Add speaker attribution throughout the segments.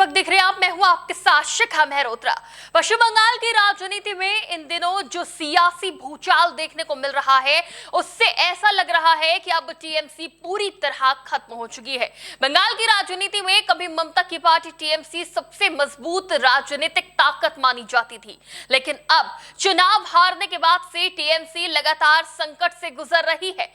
Speaker 1: Network देख रहे हैं आप। मैं हूं आपके साथ शिखा मेहरोत्रा। पश्चिम बंगाल की राजनीति में इन दिनों जो सियासी भूचाल देखने को मिल रहा है, उससे ऐसा लग रहा है कि अब टीएमसी पूरी तरह खत्म हो चुकी है। बंगाल की राजनीति में कभी ममता की पार्टी टीएमसी सबसे मजबूत राजनीतिक ताकत मानी जाती थी, लेकिन अब चुनाव हारने के बाद से टीएमसी लगातार संकट से गुजर रही है।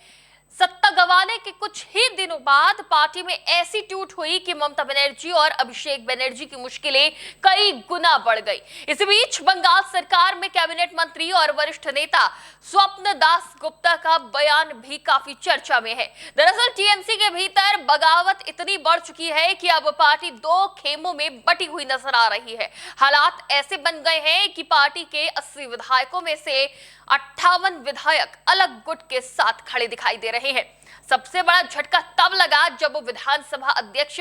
Speaker 1: सत्ता गंवाने के कुछ ही दिनों बाद पार्टी में ऐसी टूट हुई कि ममता बनर्जी और अभिषेक बनर्जी की मुश्किलें कई गुना बढ़ गई। इसी बीच बंगाल सरकार में कैबिनेट मंत्री और वरिष्ठ नेता स्वप्न दास गुप्ता का बयान भी काफी चर्चा में है। दरअसल टीएमसी के भीतर बगावत इतनी बढ़ चुकी है कि अब पार्टी दो खेमों में बटी हुई नजर आ रही है। हालात ऐसे बन गए हैं कि पार्टी के 80 विधायकों में से 58 विधायक अलग गुट के साथ खड़े दिखाई दे रहे हैं। सबसे बड़ा झटका तब लगा जब विधानसभा अध्यक्ष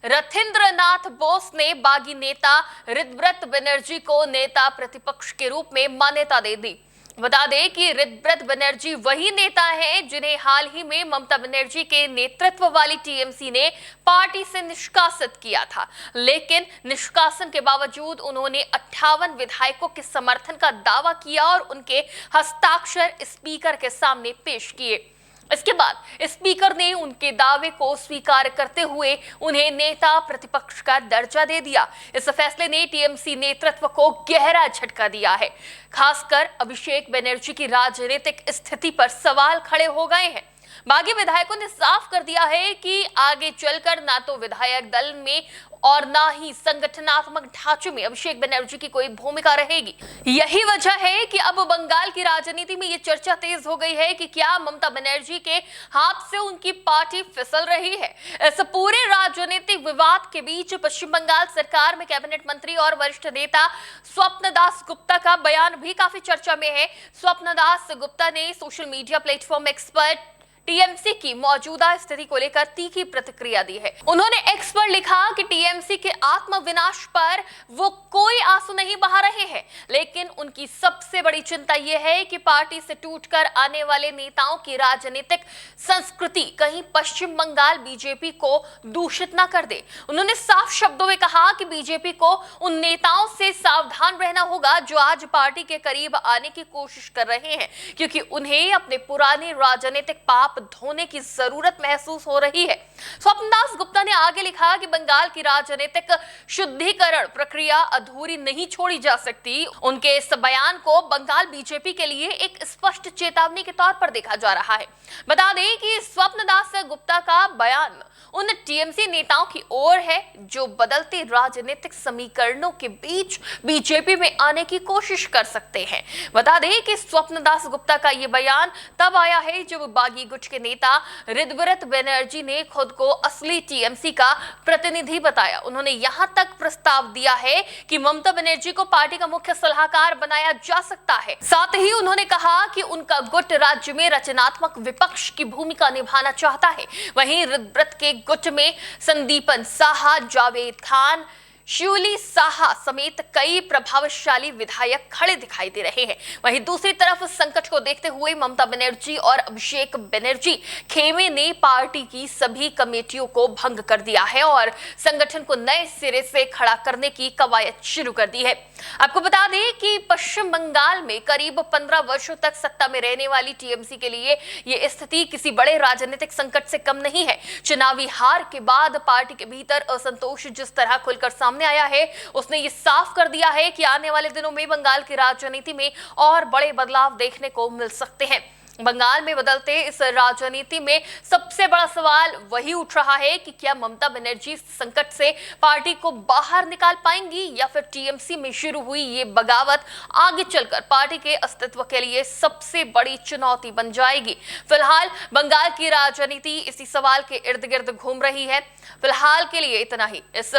Speaker 1: रथिंद्र नाथ बोस ने बागी नेता ऋतव्रत बनर्जी को नेता प्रतिपक्ष के रूप में मान्यता दे दी। बता दें कि ऋतव्रत बनर्जी वही नेता हैं जिन्हें हाल ही में ममता बनर्जी के नेतृत्व वाली टीएमसी ने पार्टी से निष्कासित किया था, लेकिन निष्कासन के बावजूद उन्होंने 58 विधायकों के समर्थन का दावा किया और उनके हस्ताक्षर स्पीकर के सामने पेश किए। इसके बाद स्पीकर ने उनके दावे को स्वीकार करते हुए उन्हें नेता प्रतिपक्ष का दर्जा दे दिया। इस फैसले ने टीएमसी नेतृत्व को गहरा झटका दिया है। खासकर अभिषेक बनर्जी की राजनीतिक स्थिति पर सवाल खड़े हो गए हैं। बागी विधायकों ने साफ कर दिया है कि आगे चलकर ना तो विधायक दल में और ना ही संगठनात्मक ढांचे में अभिषेक बनर्जी की कोई भूमिका रहेगी। यही वजह है कि अब बंगाल की राजनीति में ये चर्चा तेज हो गई है कि क्या ममता बनर्जी के हाथ से उनकी पार्टी फिसल रही है। इस पूरे राजनीतिक विवाद के बीच पश्चिम बंगाल सरकार में कैबिनेट मंत्री और वरिष्ठ नेता स्वप्न दास गुप्ता का बयान भी काफी चर्चा में है। स्वप्न दास गुप्ता ने social media platform expert TMC की मौजूदा स्थिति को लेकर तीखी प्रतिक्रिया दी है। उन्होंने एक्स पर लिखा कि टीएमसी के आत्मविनाश पर वो कोई आंसू नहीं बहा रहे हैं, लेकिन उनकी सबसे बड़ी चिंता यह है कि पार्टी से टूटकर आने वाले नेताओं की राजनीतिक संस्कृति कहीं पश्चिम बंगाल बीजेपी को दूषित न कर दे। उन्होंने साफ शब्दों में कहा कि बीजेपी को उन नेताओं से सावधान रहना होगा जो आज पार्टी के करीब आने की कोशिश कर रहे हैं, क्योंकि उन्हें अपने पुराने राजनीतिक पाप धोने की जरूरत महसूस हो रही है। स्वप्नदास गुप्ता ने आगे लिखा कि बंगाल की राजनीतिक शुद्धिकरण प्रक्रिया अधूरी नहीं छोड़ी जा सकती। उनके इस बयान को बंगाल बीजेपी के लिए एक स्पष्ट चेतावनी के तौर पर देखा जा रहा है। बता दें कि स्वप्नदास गुप्ता का बयान उन टीएमसी नेताओं की ओर है जो बदलते राजनीतिक समीकरणों के बीच बीजेपी में आने की कोशिश कर सकते हैं। बता दें कि स्वप्नदास गुप्ता का यह बयान तब आया है जब बागी गुट के नेता ऋतव्रत बनर्जी ने खुद को असली टीएमसी का प्रतिनिधि बताया। उन्होंने यहां तक प्रस्ताव दिया है कि ममता बनर्जी को पार्टी का मुख्य सलाहकार बनाया जा सकता है। साथ ही उन्होंने कहा कि उनका गुट राज्य में रचनात्मक विपक्ष की भूमिका निभाना चाहता है। वहीं ऋतव्रत के गुट में संदीपन साहा, जावेद खान, शिवली साहा समेत कई प्रभावशाली विधायक खड़े दिखाई दे रहे हैं। वहीं दूसरी तरफ संकट को देखते हुए ममता बनर्जी और अभिषेक बनर्जी खेमे ने पार्टी की सभी कमेटियों को भंग कर दिया है और संगठन को नए सिरे से खड़ा करने की कवायद शुरू कर दी है। आपको बता दें कि पश्चिम बंगाल में करीब 15 वर्षों तक सत्ता में रहने वाली टीएमसी के लिए यह स्थिति किसी बड़े राजनीतिक संकट से कम नहीं है। चुनावी हार के बाद पार्टी के भीतर असंतोष जिस तरह खुलकर सामने आया है, उसने ये साफ कर दिया है कि आने वाले दिनों में बंगाल की राजनीति में और बड़े बदलाव देखने को मिल सकते हैं। बंगाल में बदलते इस राजनीति में सबसे बड़ा सवाल वही उठ रहा है कि क्या ममता बनर्जी संकट से पार्टी को बाहर निकाल पाएंगी या फिर टीएमसी में शुरू हुई ये बगावत आगे चलकर पार्टी के अस्तित्व के लिए सबसे बड़ी चुनौती बन जाएगी। फिलहाल बंगाल की राजनीति इसी सवाल के इर्द गिर्द घूम रही है। फिलहाल के लिए इतना ही। इस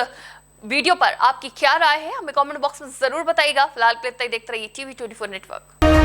Speaker 1: वीडियो पर आपकी क्या राय है हमें कमेंट बॉक्स में जरूर बताइएगा। फिलहाल के लिए देखते रहिए TV24 नेटवर्क।